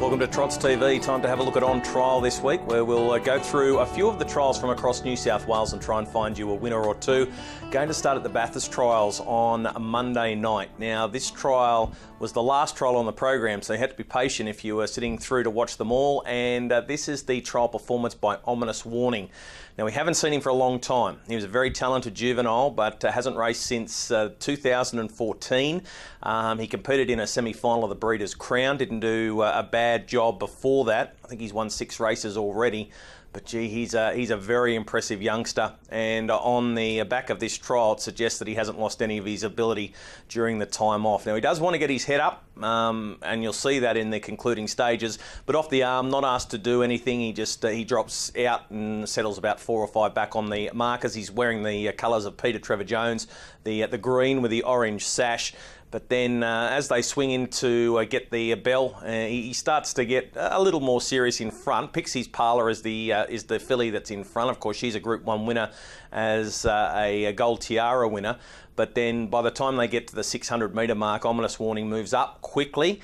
Welcome to Trots TV. Time to have a look at On Trial this week, where we'll go through a few of the trials from across New South Wales and try and find you a winner or two. Going to start at the Bathurst trials on Monday night. Now, this trial was the last trial on the program, so you had to be patient if you were sitting through to watch them all. And this is the trial performance by Ominous Warning. Now, we haven't seen him for a long time. He was a very talented juvenile, but hasn't raced since 2014. He competed in a semi-final of the Breeders' Crown. Didn't do a bad job before that. I think he's won 6 races already. But gee, he's a very impressive youngster, and on the back of this trial, it suggests that he hasn't lost any of his ability during the time off. Now, he does want to get his head up, and you'll see that in the concluding stages, but off the arm, not asked to do anything. He just he drops out and settles about 4 or 5 back on the markers. He's wearing the colours of Peter Trevor Jones, the green with the orange sash. But then as they swing in to get the bell, he starts to get a little more serious in front. Pixie's Parlour is the filly that's in front. Of course, she's a Group 1 winner as a Gold Tiara winner. But then by the time they get to the 600 metre mark, Ominous Warning moves up quickly,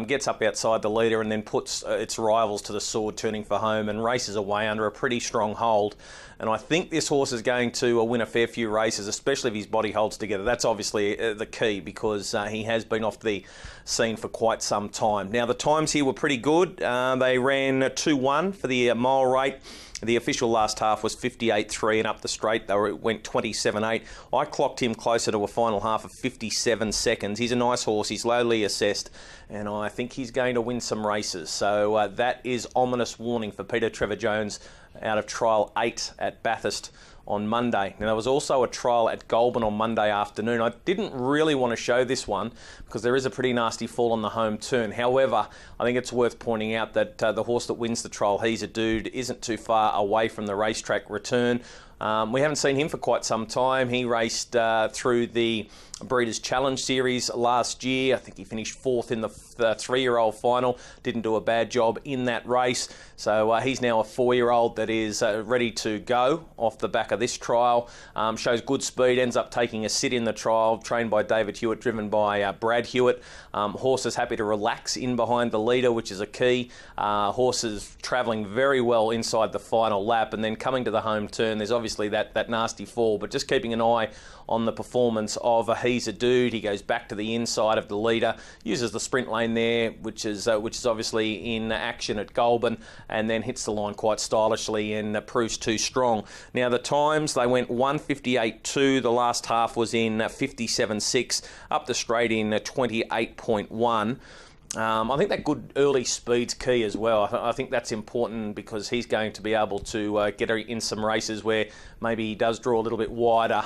gets up outside the leader, and then puts its rivals to the sword, turning for home, and races away under a pretty strong hold. And I think this horse is going to win a fair few races, especially if his body holds together. That's obviously the key, because he has been off the scene for quite some time. Now, the times here were pretty good. They ran 2-1 for the mile rate. The official last half was 58.3, and up the straight they went 27.8. I clocked him closer to a final half of 57 seconds. He's a nice horse. He's lowly assessed, and I think he's going to win some races. So that is Ominous Warning for Peter Trevor Jones out of Trial 8 at Bathurst on Monday. Now, there was also a trial at Goulburn on Monday afternoon. I didn't really want to show this one because there is a pretty nasty fall on the home turn. However, I think it's worth pointing out that the horse that wins the trial, He's a Dude, isn't too far away from the racetrack return. We haven't seen him for quite some time. He raced through the Breeders' Challenge Series last year. I think he finished 4th in the 3-year-old final. Didn't do a bad job in that race. So he's now a 4-year-old that is ready to go off the back of this trial. Shows good speed, ends up taking a sit in the trial, trained by David Hewitt, driven by Brad Hewitt. Horse is happy to relax in behind the leader, which is a key. Horse is travelling very well inside the final lap, and then coming to the home turn, there's obviously that nasty fall, but just keeping an eye on the performance of He's a Dude. He goes back to the inside of the leader, uses the sprint lane there, which is obviously in action at Goulburn, and then hits the line quite stylishly and proves too strong. Now, the times, they went 1:58.2. The last half was in 57.6, up the straight in 28.1. I think that good early speed's key as well. I think that's important because he's going to be able to get in some races where maybe he does draw a little bit wider,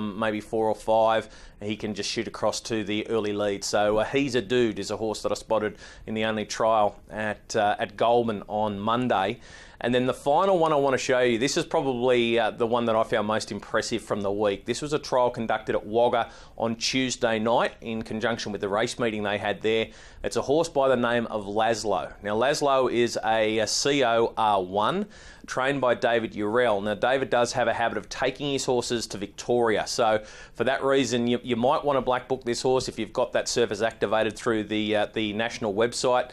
maybe 4 or 5. He can just shoot across to the early lead. So He's a Dude is a horse that I spotted in the only trial at Goulburn on Monday. And then the final one I want to show you, this is probably the one that I found most impressive from the week. This was a trial conducted at Wagga on Tuesday night in conjunction with the race meeting they had there. It's a horse by the name of Laszlo. Now, Laszlo is a COR1, trained by David Urell. Now, David does have a habit of taking his horses to Victoria. So for that reason, you might want to black book this horse if you've got that service activated through the national website.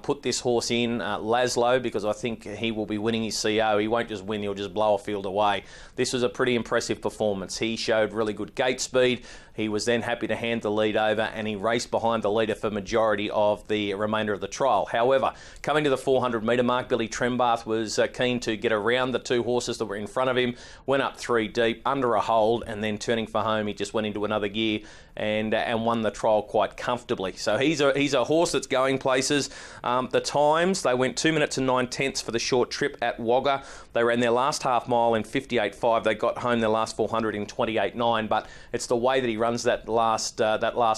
Put this horse in, Laszlo, because I think he will be winning his CO. He won't just win, he'll just blow a field away. This was a pretty impressive performance. He showed really good gate speed. He was then happy to hand the lead over, and he raced behind the leader for majority of the remainder of the trial. However, coming to the 400 metre mark, Billy Trembath was keen to get around the 2 horses that were in front of him, went up 3 deep, under a hold, and then turning for home, he just went into another gear and won the trial quite comfortably. So he's a horse that's going places. The times, they went 2 minutes and 9 tenths for the short trip at Wagga. They ran their last half mile in 58.5. They got home their last 400 in 28.9, but it's the way that he runs that last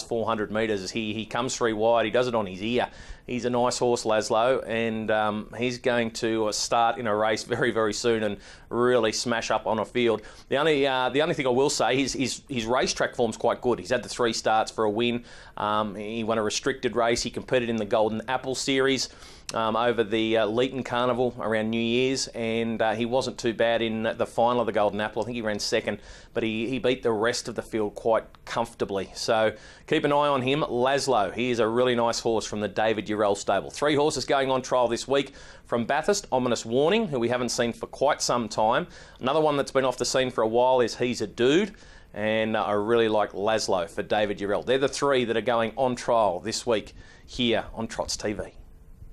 400 metres. He comes 3 wide, he does it on his ear. He's a nice horse, Laszlo, and he's going to start in a race very, very soon and really smash up on a field. The only thing I will say is his racetrack form's quite good. He's had the 3 starts for a win. He won a restricted race. He competed in the Golden Apple Series. over the Leeton Carnival around New Year's, and he wasn't too bad in the final of the Golden Apple. I think he ran second, but he beat the rest of the field quite comfortably. So keep an eye on him. Laszlo, he is a really nice horse from the David Urrell stable. 3 horses going on trial this week. From Bathurst, Ominous Warning, who we haven't seen for quite some time. Another one that's been off the scene for a while is He's a Dude. And I really like Laszlo for David Urrell. They're the 3 that are going on trial this week here on Trots TV.